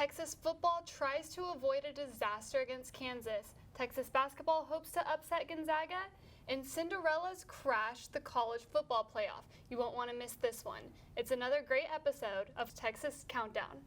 Texas football tries to avoid a disaster against Kansas. Texas basketball hopes to upset Gonzaga. And Cinderella's crash the college football playoff. You won't want to miss this one. It's another great episode of Texas Countdown.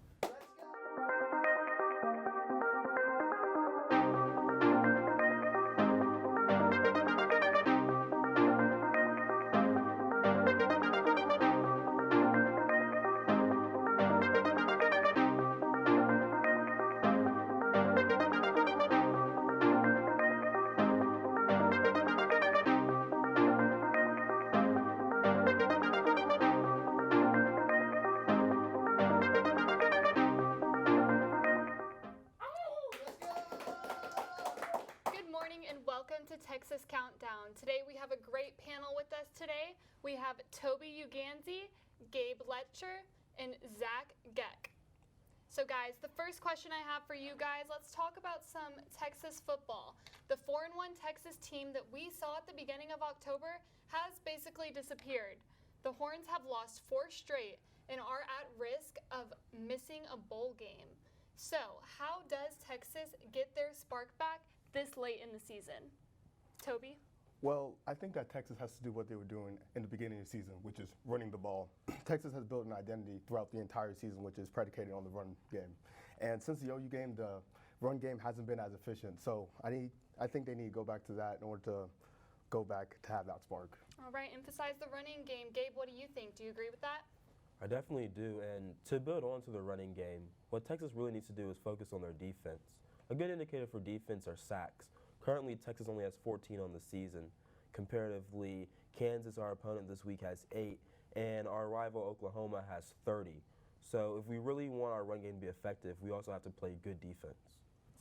Texas Countdown. Today we have a great panel with us today. We have Toby Ughanze, Gabe Letcher, and Gueck. So guys, the first question I have for you guys, let's talk about some Texas football. The 4-1 Texas team that we saw at the beginning of October has basically disappeared. The Horns have lost 4 straight and are at risk of missing a bowl game. So how does Texas get their spark back this late in the season? Toby? Well, I think that Texas has to do what they were doing in the beginning of the season, which is running the ball. Texas has built an identity throughout the entire season, which is predicated on the run game. And since the OU game, the run game hasn't been as efficient. So I think they need to go back to that in order to go back to have that spark. All right, emphasize the running game. Gabe, what do you think? Do you agree with that? I definitely do. And to build on to the running game, what Texas really needs to do is focus on their defense. A good indicator for defense are sacks. Currently, Texas only has 14 on the season. Comparatively, Kansas, our opponent this week, has 8, and our rival Oklahoma has 30. So if we really want our run game to be effective, we also have to play good defense.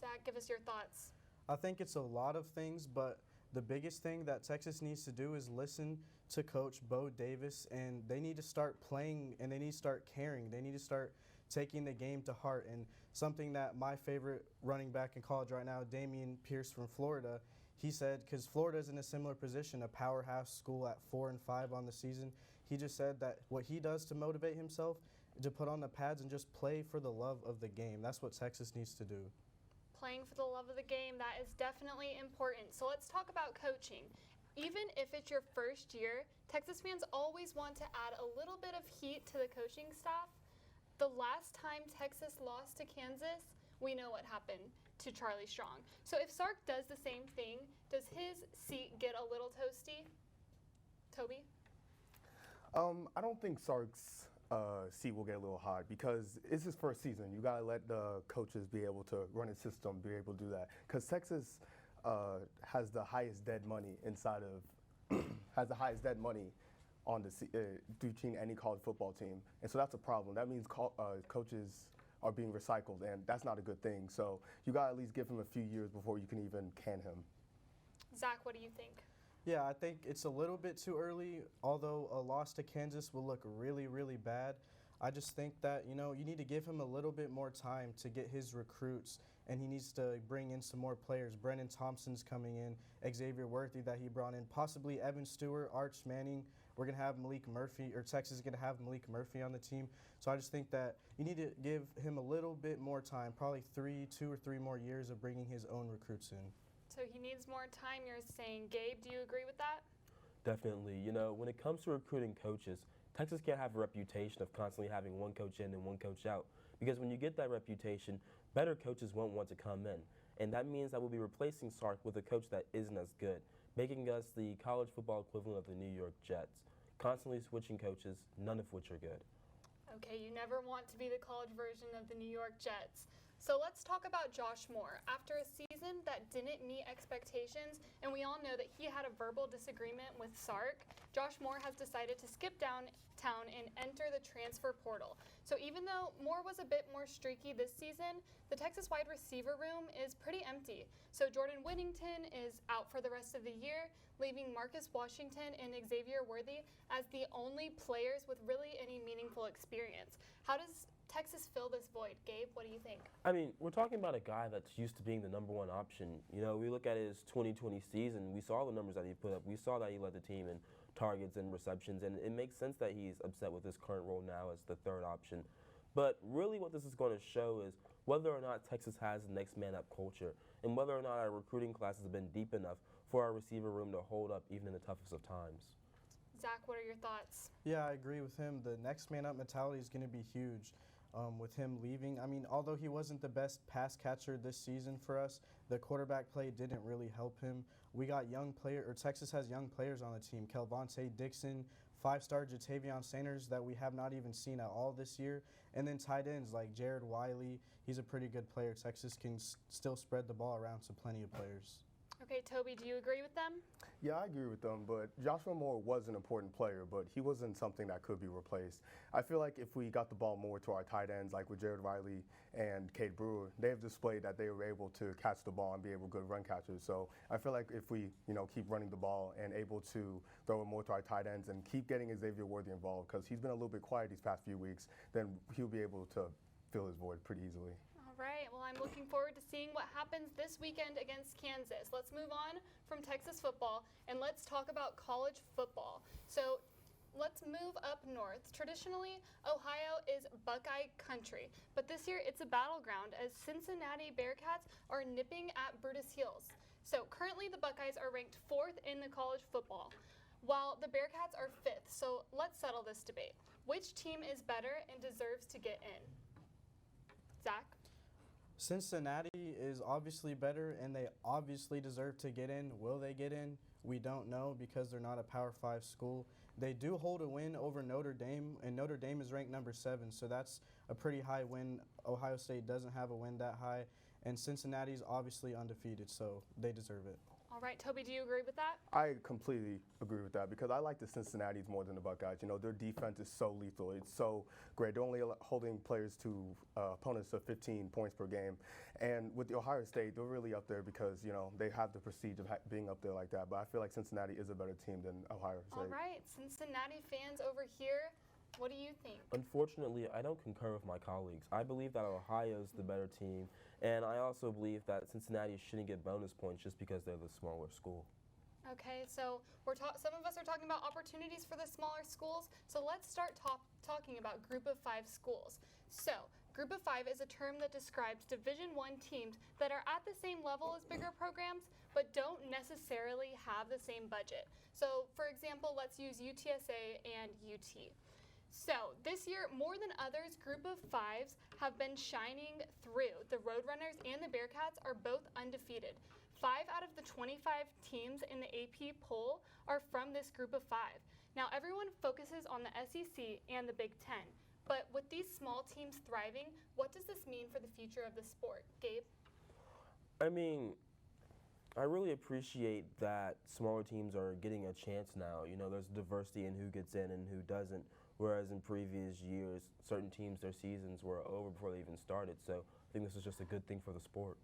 Zach, give us your thoughts. I think it's a lot of things, but the biggest thing that Texas needs to do is listen to Coach Bo Davis, and they need to start playing, and they need to start caring. They need to start taking the game to heart. And something that my favorite running back in college right now, Damian Pierce from Florida, he said, because Florida's in a similar position, a powerhouse school at 4-5 on the season, he just said that what he does to motivate himself, to put on the pads and just play for the love of the game. That's what Texas needs to do. Playing for the love of the game, that is definitely important. So let's talk about coaching. Even if it's your first year, Texas fans always want to add a little bit of heat to the coaching staff. The last time Texas lost to Kansas, we know what happened to Charlie Strong. So if Sark does the same thing, does his seat get a little toasty? Toby? I don't think Sark's seat will get a little hot because it's his first season. You got to let the coaches be able to run his system, be able to do that. Because Texas has the highest dead money inside of has the highest dead money on the between any college football team, and so that's a problem. That means coaches are being recycled, and that's not a good thing. So you got to at least give him a few years before you can even can him. Zach, what do you think? Yeah, I think it's a little bit too early, although a loss to Kansas will look really, really bad. I just think that, you need to give him a little bit more time to get his recruits, and he needs to bring in some more players. Brennan Thompson's coming in, Xavier Worthy that he brought in, possibly Evan Stewart, Arch Manning. We're going to have Malik Murphy, or Texas is going to have Malik Murphy on the team. So I just think that you need to give him a little bit more time, probably 2 or 3 more years of bringing his own recruits in. So he needs more time, you're saying. Gabe, do you agree with that? Definitely. When it comes to recruiting coaches, Texas can't have a reputation of constantly having one coach in and one coach out. Because when you get that reputation, better coaches won't want to come in. And that means that we'll be replacing Sark with a coach that isn't as good, making us the college football equivalent of the New York Jets. Constantly switching coaches, none of which are good. Okay, you never want to be the college version of the New York Jets. So let's talk about Josh Moore. After a season that didn't meet expectations, and we all know that he had a verbal disagreement with Sark, Josh Moore has decided to skip downtown and enter the transfer portal. So even though Moore was a bit more streaky this season, the Texas wide receiver room is pretty empty. So Jordan Whittington is out for the rest of the year, leaving Marcus Washington and Xavier Worthy as the only players with really any meaningful experience. How does Texas fill this void? Gabe, what do you think? I mean, we're talking about a guy that's used to being the #1 option. We look at his 2020 season, we saw the numbers that he put up. We saw that he led the team in targets and receptions, and it makes sense that he's upset with his current role now as the 3rd option. But really what this is going to show is whether or not Texas has the next man up culture, and whether or not our recruiting classes have been deep enough for our receiver room to hold up even in the toughest of times. Zach, what are your thoughts? Yeah, I agree with him. The next man up mentality is going to be huge. With him leaving, I mean, although he wasn't the best pass catcher this season for us, the quarterback play didn't really help him. We got Texas has young players on the team. Kelvontae Dixon, 5-star Jatavion Sanders that we have not even seen at all this year. And then tight ends like Jared Wiley. He's a pretty good player. Texas can still spread the ball around to plenty of players. Okay, Toby, do you agree with them? Yeah, I agree with them, but Joshua Moore was an important player, but he wasn't something that could be replaced. I feel like if we got the ball more to our tight ends, like with Jared Wiley and Cade Brewer, they have displayed that they were able to catch the ball and be able to good run catchers. So I feel like if we, keep running the ball and able to throw it more to our tight ends and keep getting Xavier Worthy involved, because he's been a little bit quiet these past few weeks, then he'll be able to fill his void pretty easily. All right, well, I'm looking forward to seeing what happens this weekend against Kansas. Let's move on from Texas football, and let's talk about college football. So let's move up north. Traditionally, Ohio is Buckeye country, but this year it's a battleground as Cincinnati Bearcats are nipping at Brutus heels. So currently the Buckeyes are ranked 4th in the college football, while the Bearcats are 5th. So let's settle this debate. Which team is better and deserves to get in? Zach? Cincinnati is obviously better, and they obviously deserve to get in. Will they get in? We don't know because they're not a Power 5 school. They do hold a win over Notre Dame, and Notre Dame is ranked number 7, so that's a pretty high win. Ohio State doesn't have a win that high, and Cincinnati's obviously undefeated, so they deserve it. All right, Toby, do you agree with that? I completely agree with that because I like the Cincinnati's more than the Buckeyes. Their defense is so lethal. It's so great. They're only holding players to opponents to 15 points per game. And with the Ohio State, they're really up there because, they have the prestige of being up there like that. But I feel like Cincinnati is a better team than Ohio State. All right, Cincinnati fans over here, what do you think? Unfortunately, I don't concur with my colleagues. I believe that Ohio's the better team, and I also believe that Cincinnati shouldn't get bonus points just because they're the smaller school. Okay, so some of us are talking about opportunities for the smaller schools, so let's start talking about Group of 5 schools. So, Group of 5 is a term that describes Division I teams that are at the same level as bigger programs, but don't necessarily have the same budget. So, for example, let's use UTSA and UT. So, this year, more than others, Group of 5s have been shining through. The Roadrunners and the Bearcats are both undefeated. 5 out of the 25 teams in the AP poll are from this Group of 5. Now, everyone focuses on the SEC and the Big Ten, but with these small teams thriving, what does this mean for the future of the sport? Gabe? I mean, I really appreciate that smaller teams are getting a chance now. There's diversity in who gets in and who doesn't. Whereas in previous years, certain teams, their seasons were over before they even started. So I think this is just a good thing for the sport.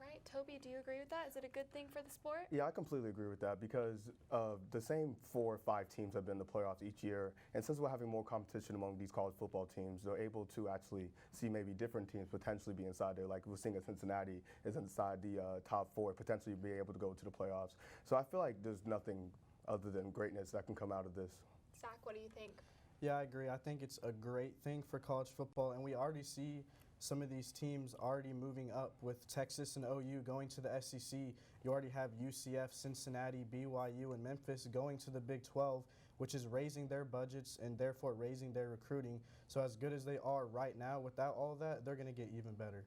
Right. Toby, do you agree with that? Is it a good thing for the sport? Yeah, I completely agree with that because the same 4 or 5 teams have been in the playoffs each year. And since we're having more competition among these college football teams, they're able to actually see maybe different teams potentially be inside there. Like we're seeing at Cincinnati is inside the top 4, potentially be able to go to the playoffs. So I feel like there's nothing other than greatness that can come out of this. Zach, what do you think? Yeah, I agree. I think it's a great thing for college football, and we already see some of these teams already moving up with Texas and OU going to the SEC. You already have UCF, Cincinnati, BYU, and Memphis going to the Big 12, which is raising their budgets and therefore raising their recruiting. So as good as they are right now, without all that, they're going to get even better.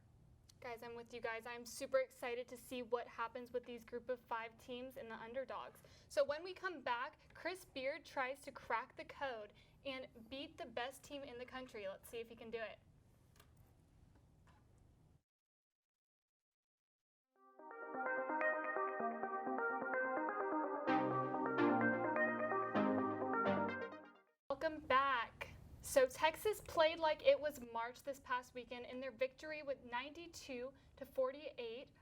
Guys, I'm with you guys. I'm super excited to see what happens with these Group of 5 teams and the underdogs. So when we come back, Chris Beard tries to crack the code and beat the best team in the country. Let's see if he can do it. Welcome back. So Texas played like it was March this past weekend in their victory with 92-48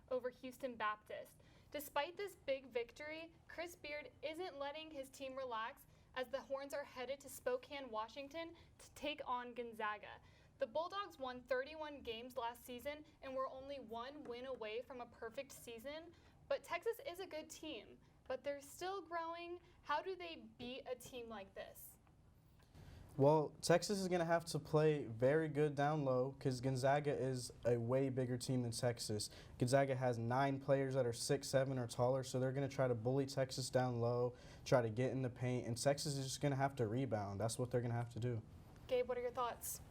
over Houston Baptist. Despite this big victory, Chris Beard isn't letting his team relax as the Horns are headed to Spokane, Washington to take on Gonzaga. The Bulldogs won 31 games last season and were only 1 win away from a perfect season. But Texas is a good team, but they're still growing. How do they beat a team like this? Well, Texas is going to have to play very good down low because Gonzaga is a way bigger team than Texas. Gonzaga has 9 players that are 6'7" or taller, so they're going to try to bully Texas down low, try to get in the paint, and Texas is just going to have to rebound. That's what they're going to have to do. Gabe, what are your thoughts?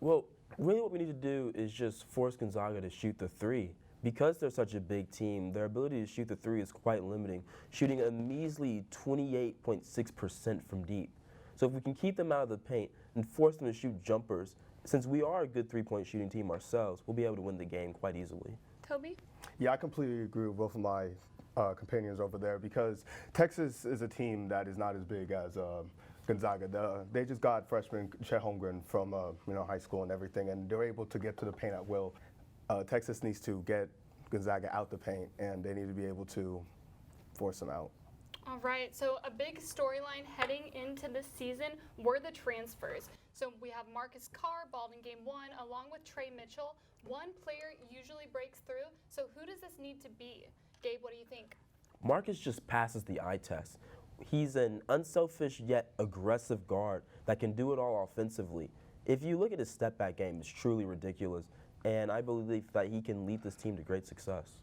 Well, really what we need to do is just force Gonzaga to shoot the three. Because they're such a big team, their ability to shoot the three is quite limiting, shooting a measly 28.6% from deep. So if we can keep them out of the paint and force them to shoot jumpers, since we are a good three-point shooting team ourselves, we'll be able to win the game quite easily. Toby? Yeah, I completely agree with both of my companions over there because Texas is a team that is not as big as Gonzaga. They just got freshman Chet Holmgren from high school and everything, and they're able to get to the paint at will. Texas needs to get Gonzaga out the paint, and they need to be able to force them out. All right, so a big storyline heading into this season were the transfers. So we have Marcus Carr balled in game 1 along with Trey Mitchell. One player usually breaks through, so who does this need to be? Gabe, what do you think? Marcus just passes the eye test. He's an unselfish yet aggressive guard that can do it all offensively. If you look at his step-back game, it's truly ridiculous, and I believe that he can lead this team to great success.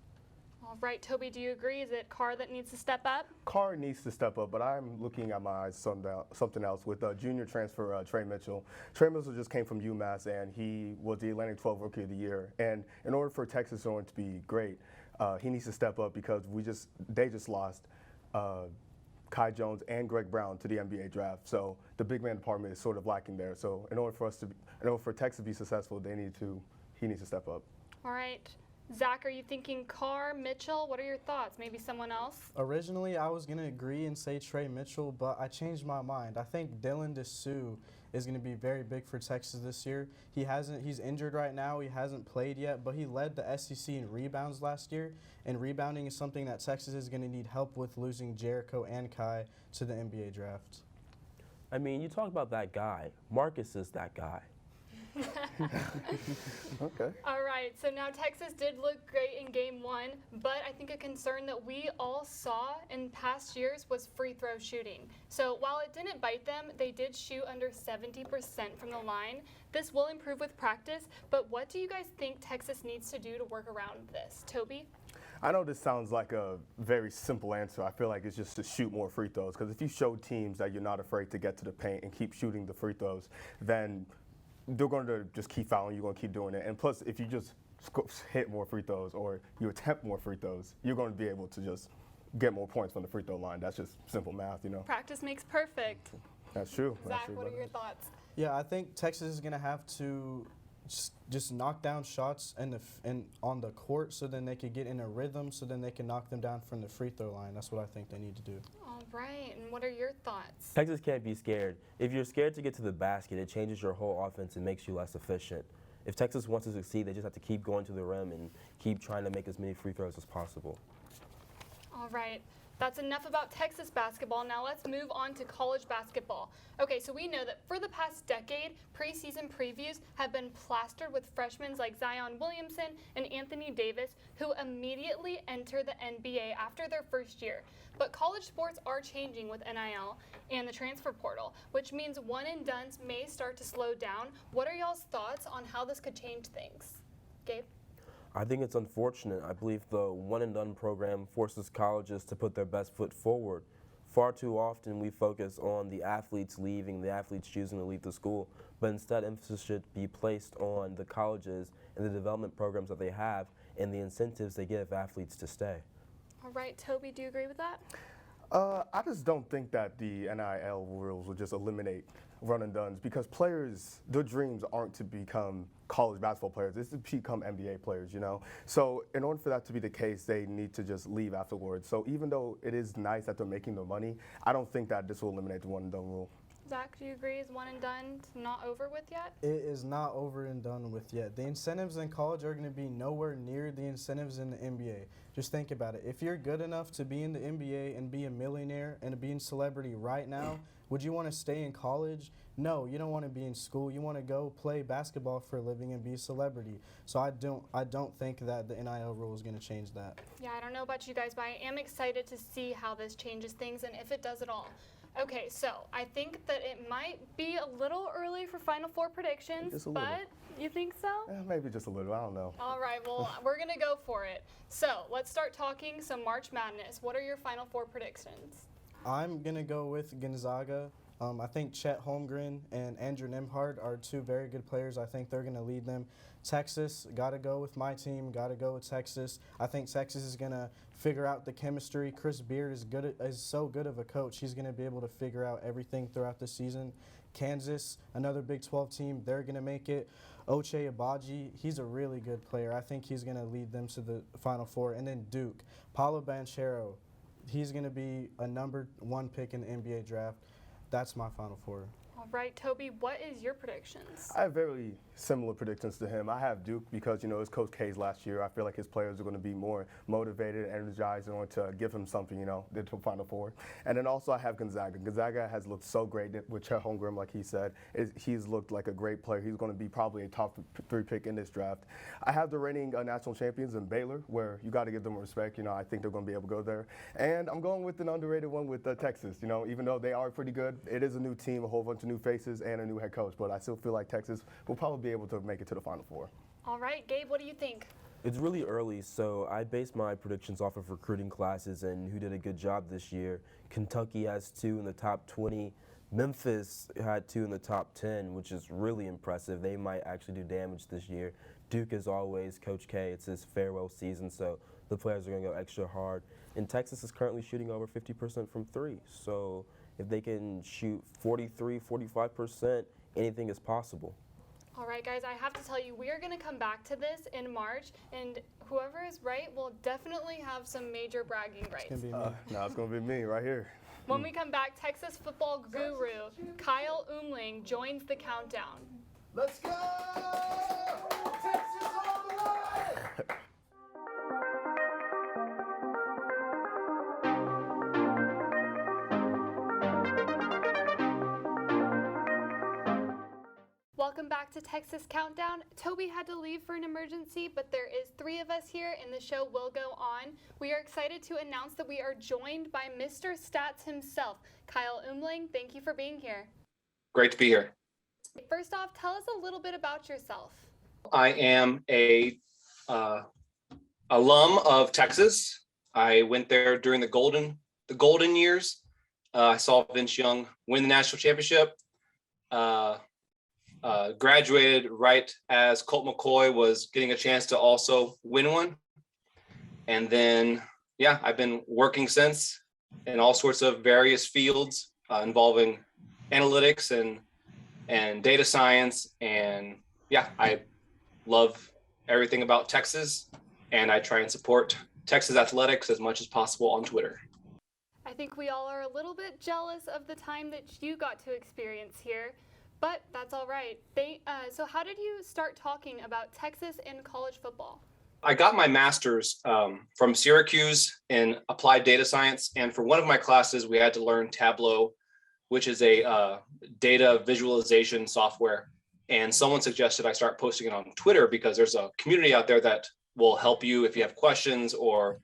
All right, Toby, do you agree? Is it Carr that needs to step up? Carr needs to step up, but I'm looking at my eyes something else with junior transfer Trey Mitchell. Trey Mitchell just came from UMass, and he was the Atlantic 12 Rookie of the Year. And in order for Texas to be great, he needs to step up because they just lost Kai Jones and Greg Brown to the NBA draft. So the big man department is sort of lacking there. So in order for Texas to be successful, he needs to step up. All right. Zach, are you thinking Carr, Mitchell? What are your thoughts? Maybe someone else? Originally, I was going to agree and say Trey Mitchell, but I changed my mind. I think Dylan DeSue is going to be very big for Texas this year. He's injured right now. He hasn't played yet, but he led the SEC in rebounds last year, and rebounding is something that Texas is going to need help with, losing Jericho and Kai to the NBA draft. I mean, you talk about that guy. Marcus is that guy. Okay. All right, so now Texas did look great in game 1, but I think a concern that we all saw in past years was free throw shooting. So while it didn't bite them, they did shoot under 70% from the line. This will improve with practice, but what do you guys think Texas needs to do to work around this? Toby? I know this sounds like a very simple answer. I feel like it's just to shoot more free throws because if you show teams that you're not afraid to get to the paint and keep shooting the free throws, then they're going to just keep fouling. You're going to keep doing it. And plus, if you just hit more free throws or you attempt more free throws, you're going to be able to just get more points from the free throw line. That's just simple math, you know. Practice makes perfect. That's true. Zach, what are your thoughts? Yeah, I think Texas is going to have to just knock down shots on the court so then they could get in a rhythm so then they can knock them down from the free throw line. That's what I think they need to do. All right, and what are your thoughts? Texas can't be scared. If you're scared to get to the basket, it changes your whole offense and makes you less efficient. If Texas wants to succeed, they just have to keep going to the rim and keep trying to make as many free throws as possible. All right. That's enough about Texas basketball. Now let's move on to college basketball. Okay, so we know that for the past decade, preseason previews have been plastered with freshmen like Zion Williamson and Anthony Davis, who immediately enter the NBA after their first year. But college sports are changing with NIL and the transfer portal, which means one-and-dones may start to slow down. What are y'all's thoughts on how this could change things? Gabe? I think it's unfortunate. I believe the one-and-done program forces colleges to put their best foot forward. Far too often we focus on the athletes leaving, the athletes choosing to leave the school, but instead emphasis should be placed on the colleges and the development programs that they have and the incentives they give athletes to stay. All right, Toby, do you agree with that? I just don't think that the NIL rules will just eliminate run and dones because players, their dreams aren't to become college basketball players. It's to become NBA players, you know? So in order for that to be the case, they need to just leave afterwards. So even though it is nice that they're making their money, I don't think that this will eliminate the one and done rule. Zach, do you agree? Is one and done not over with yet? It is not over and done with yet. The incentives in college are going to be nowhere near the incentives in the NBA. Just think about it. If you're good enough to be in the NBA and be a millionaire and be a celebrity right now, would you want to stay in college? No, you don't want to be in school. You want to go play basketball for a living and be a celebrity. So I don't think that the NIL rule is going to change that. Yeah, I don't know about you guys, but I am excited to see how this changes things and if it does at all. Okay, so I think that it might be a little early for Final Four predictions, Just a little. but you think so? Maybe just a little. I don't know. All right, well, we're going to go for it. So let's start talking some March Madness. What are your Final Four predictions? I'm going to go with Gonzaga. I think Chet Holmgren and Andrew Nembhard are two very good players. I think they're going to lead them. Texas, got to go with my team, got to go with Texas. I think Texas is going to figure out the chemistry. Chris Beard is so good of a coach. He's going to be able to figure out everything throughout the season. Kansas, another Big 12 team, they're going to make it. Ochai Agbaji, he's a really good player. I think he's going to lead them to the Final Four. And then Duke, Paulo Banchero, he's going to be a #1 pick in the NBA draft. That's my Final Four. All right, Toby, what is your predictions? I have very similar predictions to him. I have Duke because, it's Coach K's last year. I feel like his players are going to be more motivated, energized, and want to give him something, the Final Four. And then also I have Gonzaga. Gonzaga has looked so great with Chet Holmgren, like he said. He's looked like a great player. He's going to be probably a top 3 pick in this draft. I have the reigning national champions in Baylor, where you got to give them respect. I think they're going to be able to go there. And I'm going with an underrated one with Texas. Even though they are pretty good, it is a new team, a whole bunch of new faces, and a new head coach. But I still feel like Texas will probably be able to make it to the Final Four. All right, Gabe, what do you think? It's really early, so I base my predictions off of recruiting classes and who did a good job this year. Kentucky has 2 in the top 20. Memphis had 2 in the top 10, which is really impressive. They might actually do damage this year. Duke, as always, Coach K, it's his farewell season, so the players are going to go extra hard. And Texas is currently shooting over 50% from 3, so if they can shoot 43, 45%, anything is possible. All right, guys, I have to tell you, we are going to come back to this in March, and whoever is right will definitely have some major bragging rights. It's going to be me. No, it's going to be me right here. When we come back, Texas football guru Kyle Umlang joins the countdown. Let's go! Texas all the way! Welcome back to Texas Countdown. Toby had to leave for an emergency, but there is 3 of us here and the show will go on. We are excited to announce that we are joined by Mr. Stats himself, Kyle Umlang. Thank you for being here. Great to be here. First off, tell us a little bit about yourself. I am a alum of Texas. I went there during the golden years. I saw Vince Young win the national championship. Graduated right as Colt McCoy was getting a chance to also win one. And then, I've been working since in all sorts of various fields involving analytics and data science. And I love everything about Texas, and I try and support Texas athletics as much as possible on Twitter. I think we all are a little bit jealous of the time that you got to experience here, but that's all right. So how did you start talking about Texas and college football? I got my master's from Syracuse in applied data science. And for one of my classes, we had to learn Tableau, which is a data visualization software. And someone suggested I start posting it on Twitter because there's a community out there that will help you if you have questions or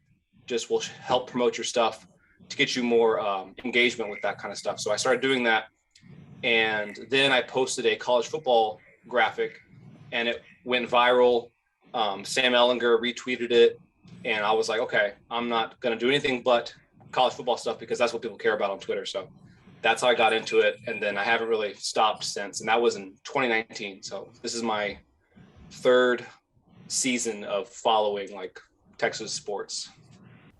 just will help promote your stuff to get you more engagement with that kind of stuff. So I started doing that. And then I posted a college football graphic and it went viral. Sam Ellinger retweeted it. And I was like, okay, I'm not going to do anything but college football stuff because that's what people care about on Twitter. So that's how I got into it. And then I haven't really stopped since. And that was in 2019. So this is my 3rd season of following like Texas sports.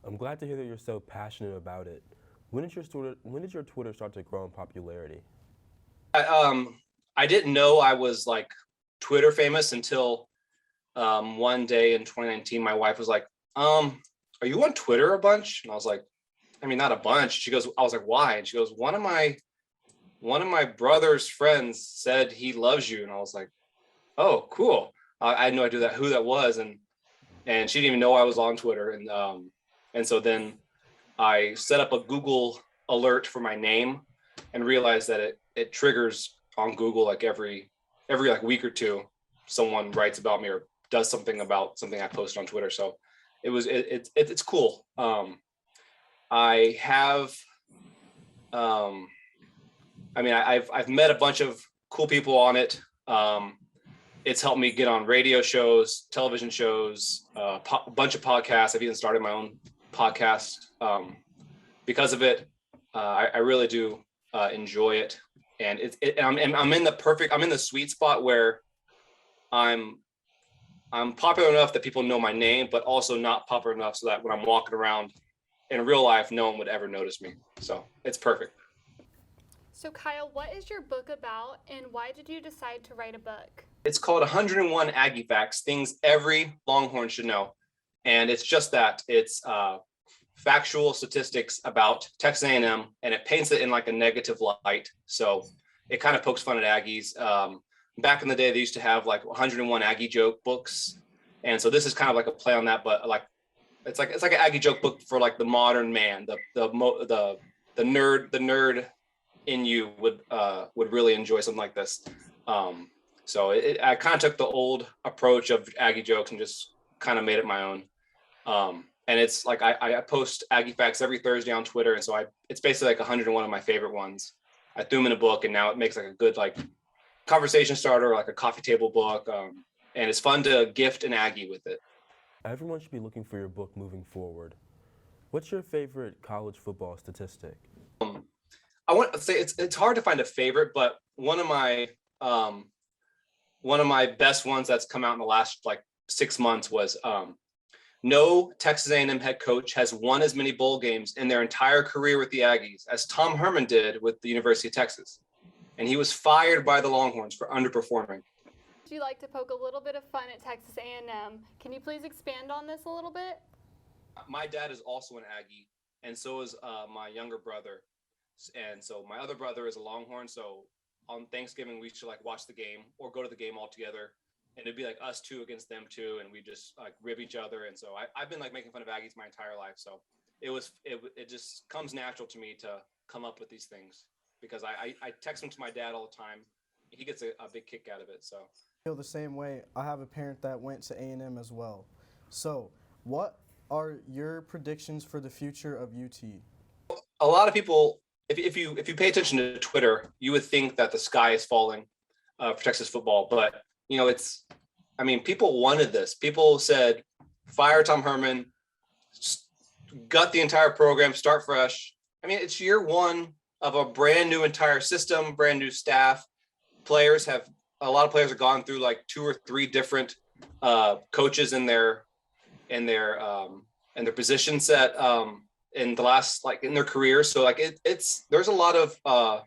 I'm glad to hear that you're so passionate about it. When did your Twitter start to grow in popularity? I didn't know I was like Twitter famous until one day in 2019, my wife was like, are you on Twitter a bunch? And I was like, I mean, not a bunch. She goes, I was like, why? And she goes, one of my brother's friends said he loves you. And I was like, oh, cool. I had no idea who that was. And she didn't even know I was on Twitter. And so then I set up a Google alert for my name and realized that it triggers on Google like every like week or two, someone writes about me or does something about something I post on Twitter. So it's cool. I have I mean, I've met a bunch of cool people on it. It's helped me get on radio shows, television shows, a bunch of podcasts. I've even started my own podcast because of it. I really do enjoy it, and I'm in the sweet spot where I'm popular enough that people know my name, but also not popular enough so that when I'm walking around in real life, no one would ever notice me. So it's perfect. So Kyle, what is your book about, and why did you decide to write a book? It's called 101 Aggie Facts, things every Longhorn should know. And it's just that. It's factual statistics about Texas A&M, and it paints it in like a negative light. So it kind of pokes fun at Aggies. Back in the day, they used to have like 101 Aggie joke books. And so this is kind of like a play on that, but like it's like an Aggie joke book for like the modern man, the nerd in you would really enjoy something like this. So I kind of took the old approach of Aggie jokes and just kind of made it my own. And it's like I post Aggie Facts every Thursday on Twitter, and so it's basically like 101 of my favorite ones. I threw them in a book, and now it makes like a good like conversation starter, like a coffee table book, and it's fun to gift an Aggie with it. Everyone should be looking for your book moving forward. What's your favorite college football statistic? I want to say it's hard to find a favorite, but one of my best ones that's come out in the last like 6 months was no Texas A&M head coach has won as many bowl games in their entire career with the Aggies as Tom Herman did with the University of Texas. And he was fired by the Longhorns for underperforming. Would you like to poke a little bit of fun at Texas A&M? Can you please expand on this a little bit? My dad is also an Aggie, and so is my younger brother. And so my other brother is a Longhorn, so on Thanksgiving we should like watch the game or go to the game all together. And it'd be like us two against them two, and we just like rib each other. And so I've been like making fun of Aggies my entire life. So it just comes natural to me to come up with these things because I text them to my dad all the time. He gets a big kick out of it. So I feel the same way. I have a parent that went to A&M as well. So what are your predictions for the future of UT? a lot of people, if you pay attention to Twitter, you would think that the sky is falling for Texas football, but people wanted this. People said, fire Tom Herman, gut the entire program, start fresh. I mean, it's year one of a brand new entire system, brand new staff. A lot of players have gone through like 2 or 3 different coaches in their position set in the last, like, in their careers. So like there's a lot of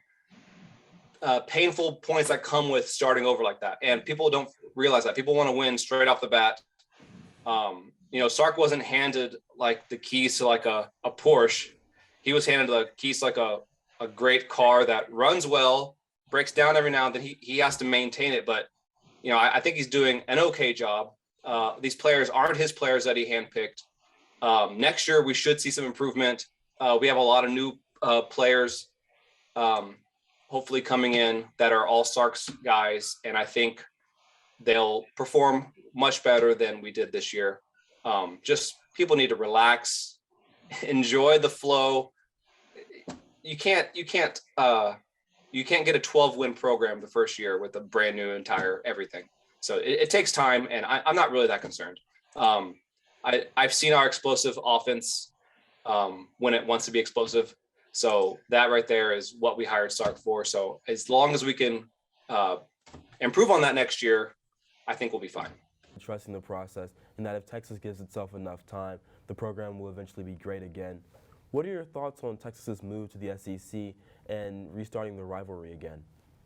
painful points that come with starting over like that, and people don't realize that. People want to win straight off the bat. Sark wasn't handed like the keys to like a Porsche. He was handed the keys to like a great car that runs well, breaks down every now and then. He has to maintain it, but I think he's doing an okay job. These players aren't his players that he handpicked. Next year we should see some improvement. We have a lot of new players hopefully coming in that are all Sark's guys, and I think they'll perform much better than we did this year. Just people need to relax, enjoy the flow. You can't get a 12-win program the first year with a brand new entire everything. So it takes time, and I'm not really that concerned. I've seen our explosive offense when it wants to be explosive. So that right there is what we hired Sark for. So as long as we can improve on that next year, I think we'll be fine. Trusting the process, and that if Texas gives itself enough time, the program will eventually be great again. What are your thoughts on Texas's move to the SEC and restarting the rivalry again?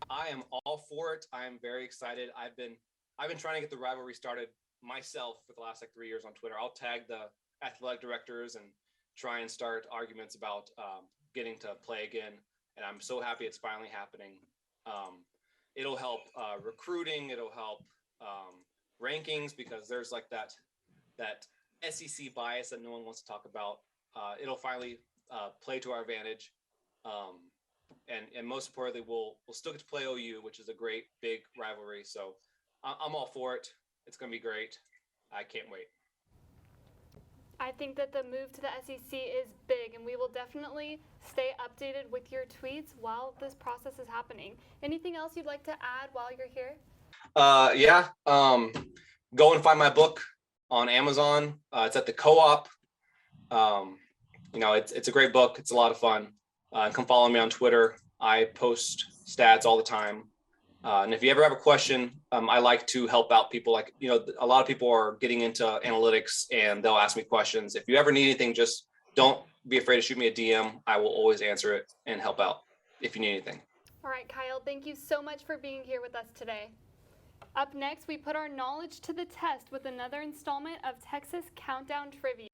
I am all for it. I am very excited. I've been trying to get the rivalry started myself for the last 3 years on Twitter. I'll tag the athletic directors and try and start arguments about getting to play again. And I'm so happy it's finally happening. It'll help recruiting. It'll help rankings, because there's like that SEC bias that no one wants to talk about. It'll finally play to our advantage. And most importantly, we'll still get to play OU, which is a great big rivalry. So I'm all for it. It's going to be great. I can't wait. I think that the move to the SEC is big, and we will definitely stay updated with your tweets while this process is happening. Anything else you'd like to add while you're here? Yeah. Go and find my book on Amazon. It's at the Co-op. It's a great book. It's a lot of fun. Come follow me on Twitter. I post stats all the time. And if you ever have a question, I like to help out people. Like, a lot of people are getting into analytics and they'll ask me questions. If you ever need anything, just don't be afraid to shoot me a DM. I will always answer it and help out if you need anything. All right, Kyle, thank you so much for being here with us today. Up next, we put our knowledge to the test with another installment of Texas Countdown Trivia.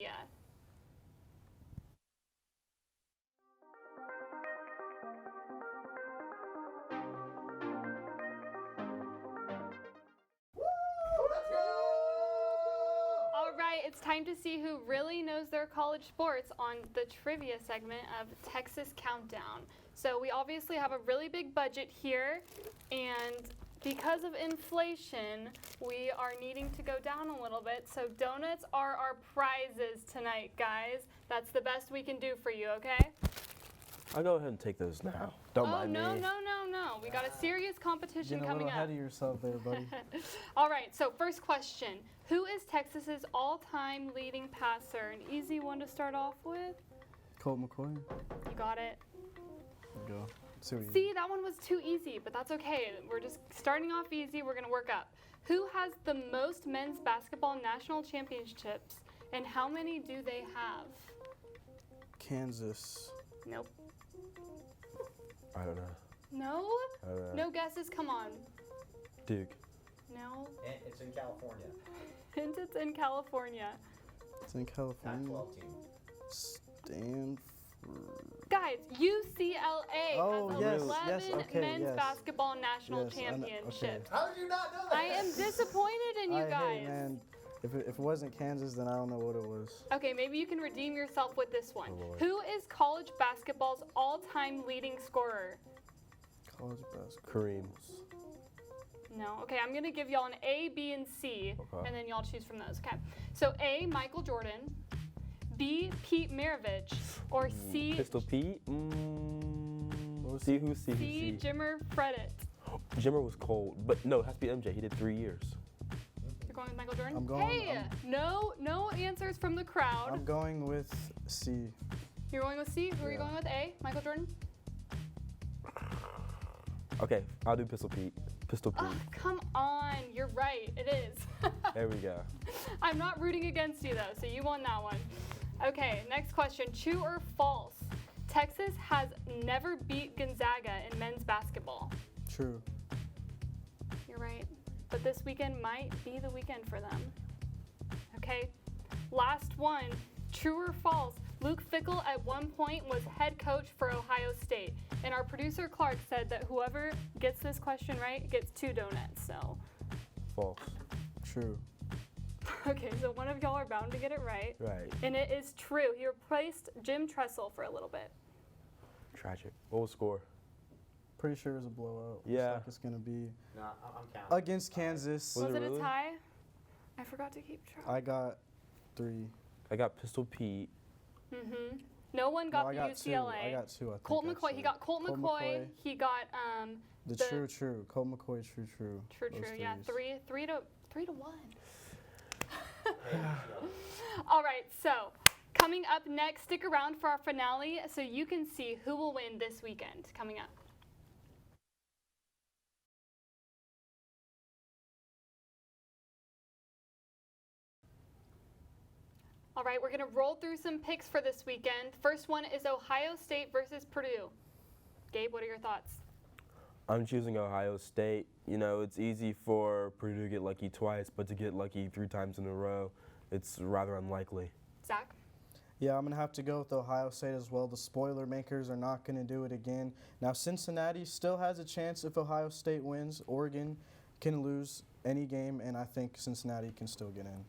All right, it's time to see who really knows their college sports on the trivia segment of Texas Countdown. So we obviously have a really big budget here, and because of inflation, we are needing to go down a little bit. So donuts are our prizes tonight, guys. That's the best we can do for you, okay? I'll go ahead and take those now. Don't mind no. me. We got a serious competition Getting a coming little up. ahead of yourself there, buddy. All right, so first question. Who is Texas's all-time leading passer? An easy one to start off with. Colt McCoy. You got it. There we go. Too easy. See, that one was too easy, but that's okay. We're just starting off easy. We're going to work up. Who has the most men's basketball national championships, and how many do they have? Kansas. Nope. I don't know. No? I don't know. No guesses? Come on. Duke. No. It's in California. Hint, it's in California. It's in California. Pac-12 team. Stanford. Guys, UCLA Oh, has yes, 11 yes, okay, men's yes. basketball national Yes, I know, okay. championships. How did you not know that? I am disappointed in you guys. Hey, man, if it wasn't Kansas, then I don't know what it was. Okay, maybe you can redeem yourself with this one. Oh, Lord. Who is college basketball's all-time leading scorer? College basketball. Kareem. No. Okay, I'm going to give y'all an A, B, and C, Okay. and then y'all choose from those, okay? So A, Michael Jordan, B, Pete Maravich, or C, Pistol Pete. See who? See who? C, Jimmer Fredette. Jimmer was cold, but no, it has to be MJ. He did 3 years. You're going with Michael Jordan? I'm going- Hey, no answers from the crowd. I'm going with C. You're going with C? Who are you Yeah. going with? A, Michael Jordan? Okay, I'll do Pistol Pete. Pistol Pete. Oh, come on. You're right. It is. There we go. I'm not rooting against you, though, so you won that one. Okay, next question. True or false? Texas has never beat Gonzaga in men's basketball. True. You're right. But this weekend might be the weekend for them. Okay, last one. True or false? Luke Fickell at one point was head coach for Ohio State. And our producer Clark said that whoever gets this question right gets 2 donuts, so. False. True. Okay, so one of y'all are bound to get it right. Right. And it is true. He replaced Jim Tressel for a little bit. Tragic. What was the score? Pretty sure it's a blowout. Yeah. Looks like it's gonna be No, I'm counting. against Kansas. Was Was it it really? a tie? I forgot to keep track. I got 3. I got Pistol Pete. Mm-hmm. No one got no, I the got UCLA. 2. I got 2. I think. Colt McCoy. actually. He got Colt Colt McCoy. He got The true. Colt McCoy. True. True. Those Yeah, threes. three to one. All right. So coming up next, stick around for our finale so you can see who will win this weekend. Coming up. All right, we're going to roll through some picks for this weekend. First one is Ohio State versus Purdue. Gabe, what are your thoughts? I'm choosing Ohio State. You know, it's easy for Purdue to get lucky twice, but to get lucky 3 times in a row, it's rather unlikely. Zach? Yeah, I'm going to have to go with Ohio State as well. The spoiler makers are not going to do it again. Now, Cincinnati still has a chance if Ohio State wins. Oregon can lose any game, and I think Cincinnati can still get in.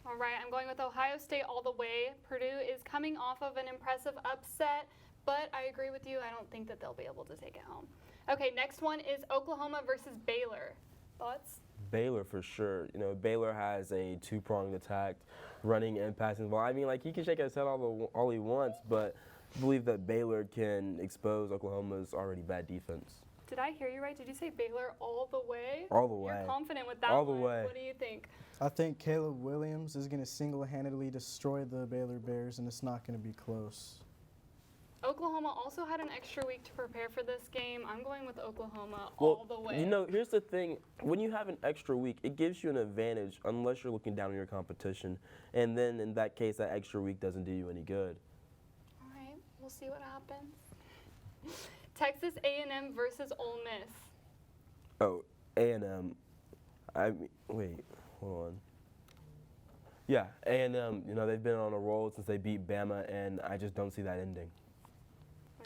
All right, I'm going with Ohio State all the way. Purdue is coming off of an impressive upset, but I agree with you. I don't think that they'll be able to take it home. Okay, next one is Oklahoma versus Baylor. Thoughts? Baylor for sure. You know, Baylor has a two-pronged attack, running and passing ball. I mean, like, he can shake his head all he wants, but I believe that Baylor can expose Oklahoma's already bad defense. Did I hear you right? Did you say Baylor all the way? All the way. You're confident with that All the one. way. What do you think? I think Caleb Williams is going to single-handedly destroy the Baylor Bears, and it's not going to be close. Oklahoma also had an extra week to prepare for this game. I'm going with Oklahoma all the way. You know, here's the thing. When you have an extra week, it gives you an advantage unless you're looking down on your competition. And then in that case, that extra week doesn't do you any good. All right, we'll see what happens. Texas A&M versus Ole Miss. Oh, A&M. I mean, wait, hold on. Yeah, A&M, you know, they've been on a roll since they beat Bama, and I just don't see that ending.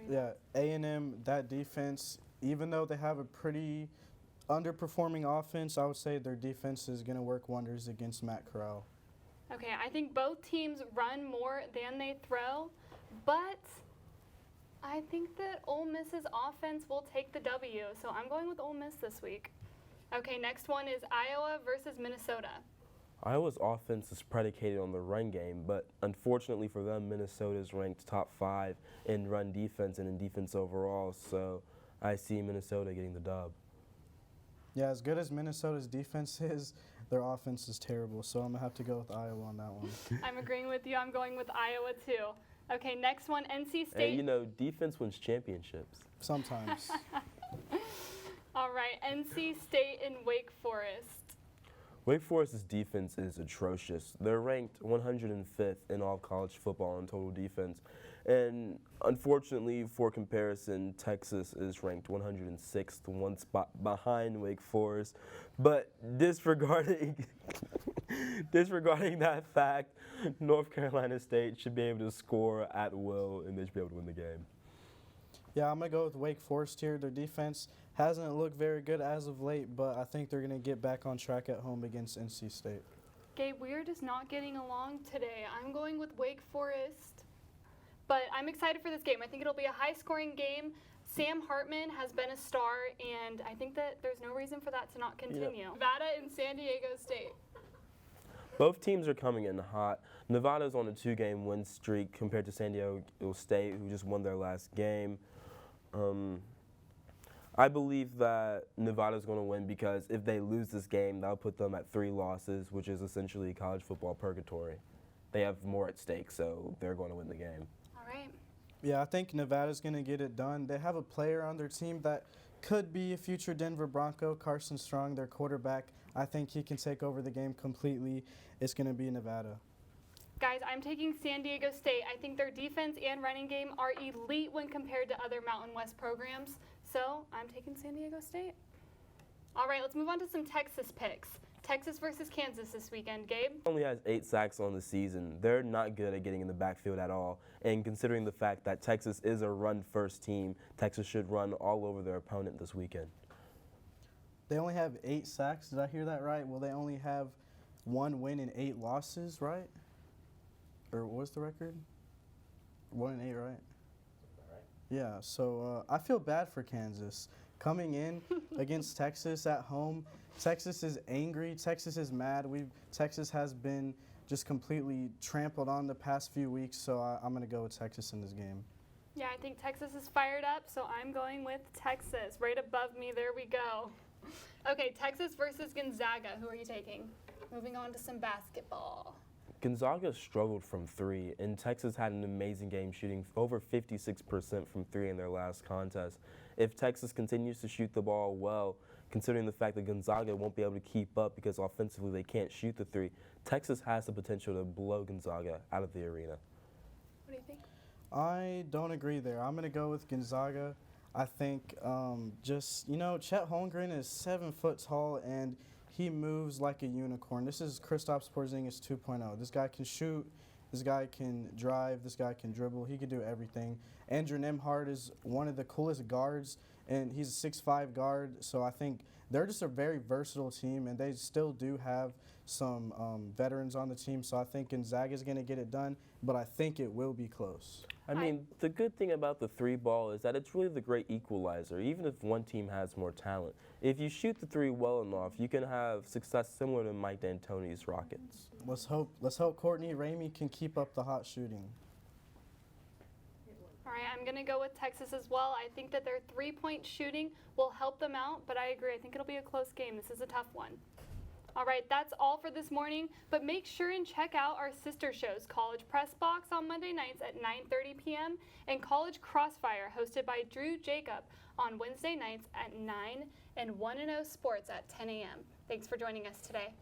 Yeah, A&M, that defense, even though they have a pretty underperforming offense, I would say their defense is going to work wonders against Matt Corral. Okay, I think both teams run more than they throw, but I think that Ole Miss's offense will take the W, so I'm going with Ole Miss this week. Okay, next one is Iowa versus Minnesota. Iowa's offense is predicated on the run game, but unfortunately for them, Minnesota's ranked top 5 in run defense and in defense overall, so I see Minnesota getting the dub. Yeah, as good as Minnesota's defense is, their offense is terrible, so I'm going to have to go with Iowa on that one. I'm agreeing with you. I'm going with Iowa, too. Okay, next one, NC State. Hey, you know, defense wins championships. Sometimes. All right, NC State and Wake Forest. Wake Forest's defense is atrocious. They're ranked 105th in all college football in total defense. And unfortunately, for comparison, Texas is ranked 106th, one spot behind Wake Forest. But disregarding that fact, North Carolina State should be able to score at will, and they should be able to win the game. Yeah, I'm going to go with Wake Forest here. Their defense hasn't looked very good as of late, but I think they're going to get back on track at home against NC State. Gabe, we are just not getting along today. I'm going with Wake Forest, but I'm excited for this game. I think it'll be a high-scoring game. Sam Hartman has been a star, and I think that there's no reason for that to not continue. Nevada and San Diego State. Both teams are coming in hot. Nevada's on a 2-game win streak compared to San Diego State, who just won their last game. I believe that Nevada's going to win because if they lose this game, that'll put them at 3 losses, which is essentially college football purgatory. They have more at stake, so they're going to win the game. All right. Yeah, I think Nevada's going to get it done. They have a player on their team that could be a future Denver Bronco, Carson Strong, their quarterback. I think he can take over the game completely. It's going to be Nevada. Guys, I'm taking San Diego State. I think their defense and running game are elite when compared to other Mountain West programs. So I'm taking San Diego State. All right, let's move on to some Texas picks. Texas versus Kansas this weekend. Gabe? Only has 8 sacks on the season. They're not good at getting in the backfield at all. And considering the fact that Texas is a run-first team, Texas should run all over their opponent this weekend. They only have 8 sacks. Did I hear that right? Well, they only have 1 win and 8 losses, right? Or what was the record? 1 and 8, right? Yeah, so I feel bad for Kansas. Coming in against Texas at home, Texas is angry. Texas is mad. Texas has been just completely trampled on the past few weeks, so I'm going to go with Texas in this game. Yeah, I think Texas is fired up, so I'm going with Texas. Right above me, there we go. Okay, Texas versus Gonzaga. Who are you taking? Moving on to some basketball. Gonzaga struggled from 3, and Texas had an amazing game shooting over 56% from 3 in their last contest. If Texas continues to shoot the ball well, considering the fact that Gonzaga won't be able to keep up because offensively they can't shoot the 3, Texas has the potential to blow Gonzaga out of the arena. What do you think? I don't agree there. I'm going to go with Gonzaga. I think Chet Holmgren is 7 foot tall, and he moves like a unicorn. This is Kristaps Porzingis 2.0. This guy can shoot. This guy can drive. This guy can dribble. He can do everything. Andrew Nembhard is one of the coolest guards, and he's a 6'5" guard. So I think they're just a very versatile team, and they still do have some veterans on the team. So I think Gonzaga is going to get it done, but I think it will be close. I mean, the good thing about the three ball is that it's really the great equalizer, even if one team has more talent. If you shoot the three well enough, you can have success similar to Mike D'Antoni's Rockets. Let's hope Courtney Ramey can keep up the hot shooting. All right, I'm going to go with Texas as well. I think that their three-point shooting will help them out, but I agree. I think it'll be a close game. This is a tough one. All right, that's all for this morning, but make sure and check out our sister shows, College Press Box on Monday nights at 9:30 p.m. and College Crossfire, hosted by Drew Jacob, on Wednesday nights at 9, and 1-0 Sports at 10 a.m. Thanks for joining us today.